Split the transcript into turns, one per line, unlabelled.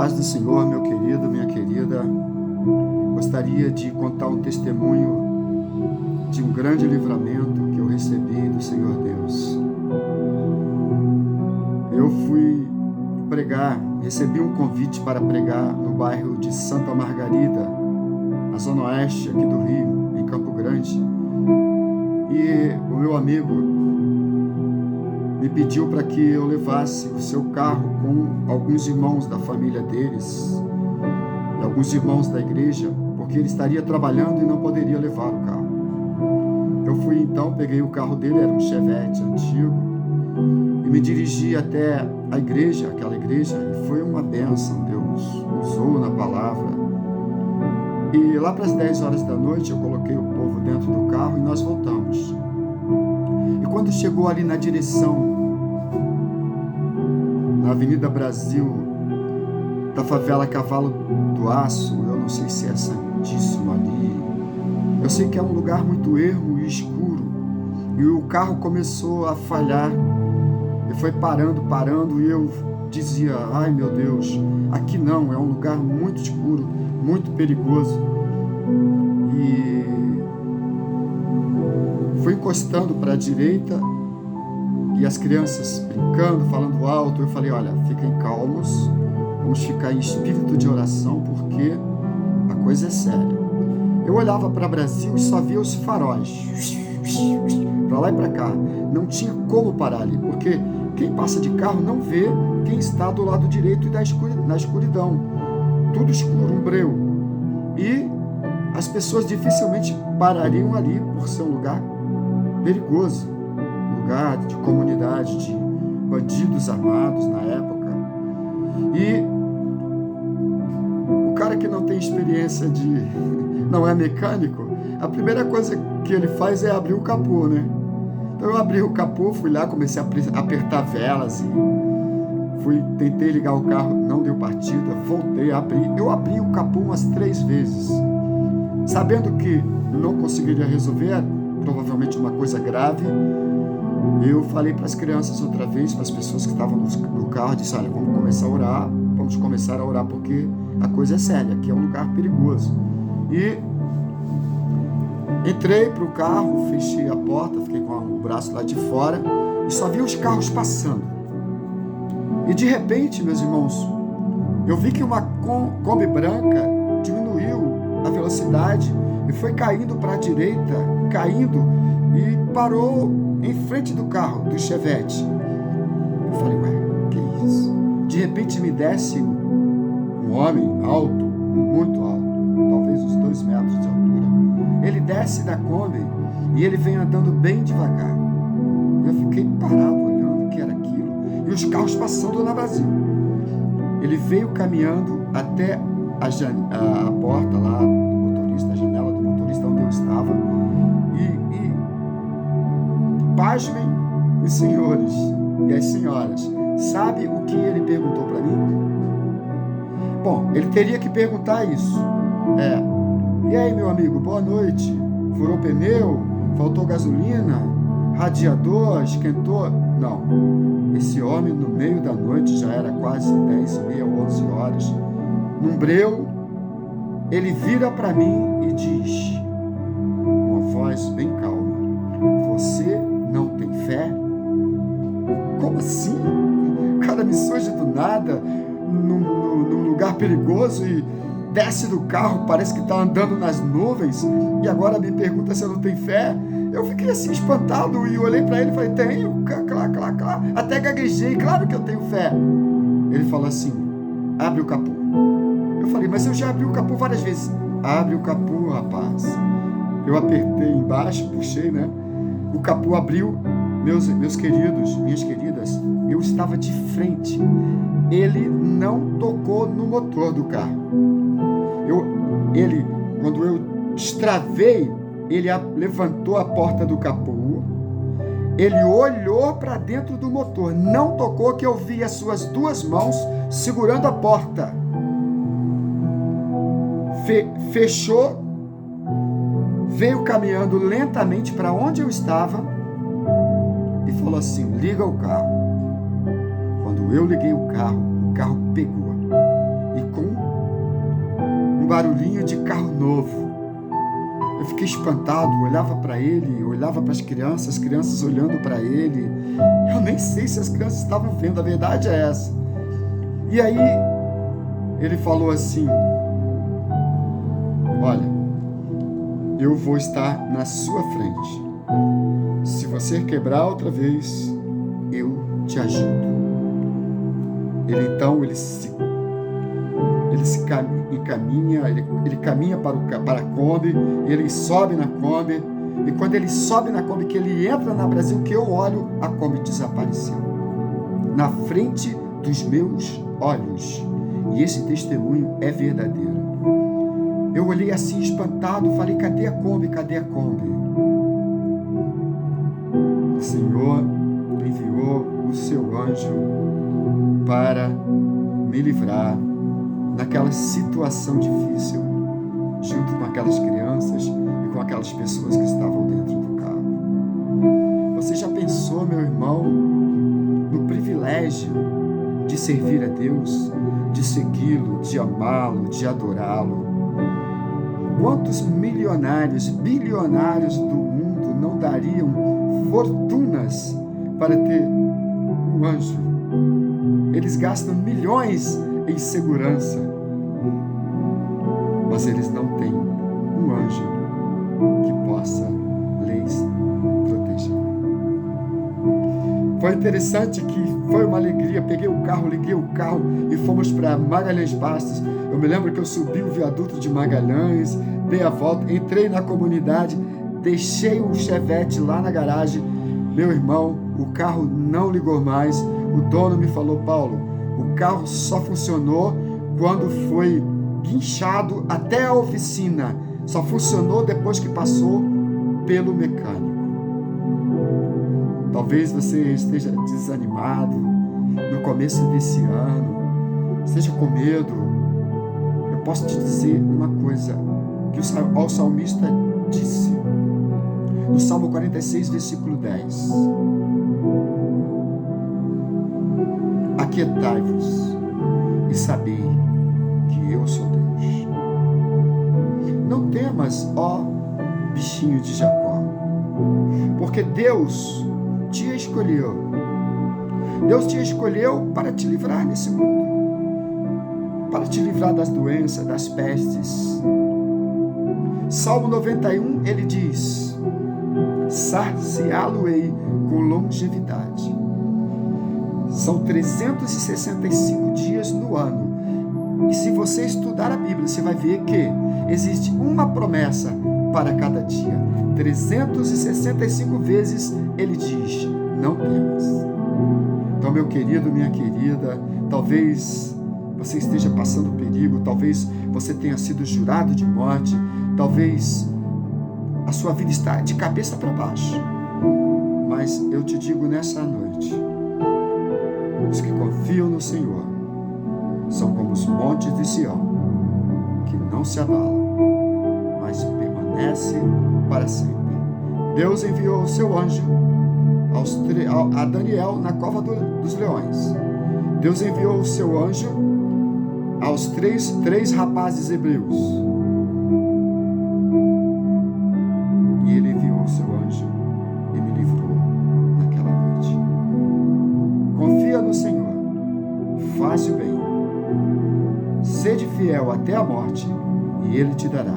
paz do Senhor, meu querido, minha querida. Gostaria de contar um testemunho de um grande livramento que eu recebi do Senhor Deus. Eu fui pregar, recebi um convite para pregar no bairro de Santa Margarida, na zona oeste aqui do Rio, em Campo Grande. E o meu amigo me pediu para que eu levasse o seu carro com alguns irmãos da família deles, e alguns irmãos da igreja, porque ele estaria trabalhando e não poderia levar o carro. Eu fui então, peguei o carro dele, era um Chevette antigo, e me dirigi até a igreja, aquela igreja, e foi uma bênção. Deus usou na palavra. E lá para as 10 horas da noite eu coloquei o povo dentro do carro e nós voltamos. E quando chegou ali na direção, na Avenida Brasil, da favela Cavalo do Aço, eu não sei se é Santíssimo ali, eu sei que é um lugar muito ermo e escuro, e o carro começou a falhar, e foi parando, e eu dizia, ai meu Deus, aqui não, é um lugar muito escuro, muito perigoso. E fui encostando para a direita, e as crianças brincando, falando alto. Eu falei, olha, fiquem calmos, vamos ficar em espírito de oração, porque a coisa é séria. Eu olhava para Brasil e só via os faróis, para lá e para cá. Não tinha como parar ali, porque quem passa de carro não vê quem está do lado direito e na escuridão. Tudo escuro, um breu. E as pessoas dificilmente parariam ali por ser um lugar perigoso, lugar de comunidade, de bandidos armados na época. E o cara que não tem experiência não é mecânico, a primeira coisa que ele faz é abrir o capô, né? Então eu abri o capô, fui lá, comecei a apertar velas e tentei ligar o carro, não deu partida, voltei a abrir. Eu abri o capô umas 3 vezes, sabendo que não conseguiria resolver, provavelmente uma coisa grave. Eu falei para as crianças outra vez, para as pessoas que estavam no carro, disse, olha, vamos começar a orar, porque a coisa é séria, aqui é um lugar perigoso. E entrei para o carro, fechei a porta, fiquei com o braço lá de fora e só vi os carros passando. E de repente, meus irmãos, eu vi que uma Kombi branca diminuiu a velocidade e foi caindo para a direita, e parou em frente do carro, do Chevette. Eu falei, ué, que isso? De repente me desce um homem alto, muito alto, talvez uns 2 metros de altura. Ele desce da Kombi e ele vem andando bem devagar. Eu fiquei parado olhando o que era aquilo. E os carros passando na Brasil. Ele veio caminhando até a porta lá do motorista, a janela do motorista onde eu estava. E pasmem, os senhores e as senhoras, sabe o que ele perguntou para mim? Bom, ele teria que perguntar isso. E aí, meu amigo, boa noite. Furou pneu? Faltou gasolina? Radiador? Esquentou? Não. Esse homem, no meio da noite, já era quase 10h30, 11 horas, num breu, ele vira para mim e diz, com uma voz bem calma, você não tem fé? Como assim? O cara me surge do nada, num lugar perigoso, e desce do carro, parece que está andando nas nuvens, e agora me pergunta se eu não tenho fé. Eu fiquei assim espantado e olhei para ele e falei, tenho, claro, até gaguejei, claro que eu tenho fé. Ele falou assim, abre o capô. Eu falei, mas eu já abri o capô várias vezes. Abre o capô, rapaz. Eu apertei embaixo, puxei, né? O capô abriu. Meus queridos, minhas queridas, eu estava de frente. Ele não tocou no motor do carro. Quando eu destravei, ele levantou a porta do capô, ele olhou para dentro do motor, não tocou, que eu vi as suas 2 mãos segurando a porta. Fechou, veio caminhando lentamente para onde eu estava e falou assim, liga o carro. Quando eu liguei o carro pegou. e com um barulhinho de carro novo. Eu fiquei espantado, olhava para ele, olhava para as crianças olhando para ele. Eu nem sei se as crianças estavam vendo, a verdade é essa. E aí ele falou assim: olha, eu vou estar na sua frente. Se você quebrar outra vez, eu te ajudo. Ele caminha para a Kombi, ele sobe na Kombi, e quando ele sobe na Kombi, que ele entra na Brasil, que eu olho, a Kombi desapareceu. Na frente dos meus olhos. E esse testemunho é verdadeiro. Eu olhei assim espantado, falei: cadê a Kombi? Cadê a Kombi? O Senhor enviou o seu anjo para me livrar naquela situação difícil, junto com aquelas crianças e com aquelas pessoas que estavam dentro do carro. Você já pensou, meu irmão, no privilégio de servir a Deus, de segui-lo, de amá-lo, de adorá-lo? Quantos milionários, bilionários do mundo não dariam fortunas para ter um anjo? Eles gastam milhões em segurança, mas eles não têm um anjo que possa lhes proteger. Foi interessante que foi uma alegria. Peguei o carro, liguei o carro e fomos para Magalhães Bastos. Eu me lembro que eu subi o viaduto de Magalhães, dei a volta, entrei na comunidade, deixei o Chevette lá na garagem. Meu irmão, o carro não ligou mais. O dono me falou: Paulo, o carro só funcionou quando foi guinchado até a oficina. Só funcionou depois que passou pelo mecânico. Talvez você esteja desanimado no começo desse ano, esteja com medo. Eu posso te dizer uma coisa que o salmista disse no Salmo 46, versículo 10. Aquietai-vos e sabei que eu sou Deus. Não temas, ó bichinho de Jacó, porque Deus te escolheu. Deus te escolheu para te livrar nesse mundo, para te livrar das doenças, das pestes. Salmo 91, ele diz: saciá-lo-ei com longevidade. São 365 dias no ano. E se você estudar a Bíblia, você vai ver que existe uma promessa para cada dia. 365 vezes ele diz: não temas. Então, meu querido, minha querida, talvez você esteja passando perigo, talvez você tenha sido jurado de morte, talvez a sua vida está de cabeça para baixo. Mas eu te digo nessa noite: os que confiam no Senhor são como os montes de Sião, que não se abalam, mas permanecem para sempre. Deus enviou o seu anjo a Daniel na cova dos leões. Deus enviou o seu anjo aos três rapazes hebreus. E ele enviou o seu anjo e me livrou naquela noite. Confia no Senhor, faz o bem, sede fiel até a morte, e ele te dará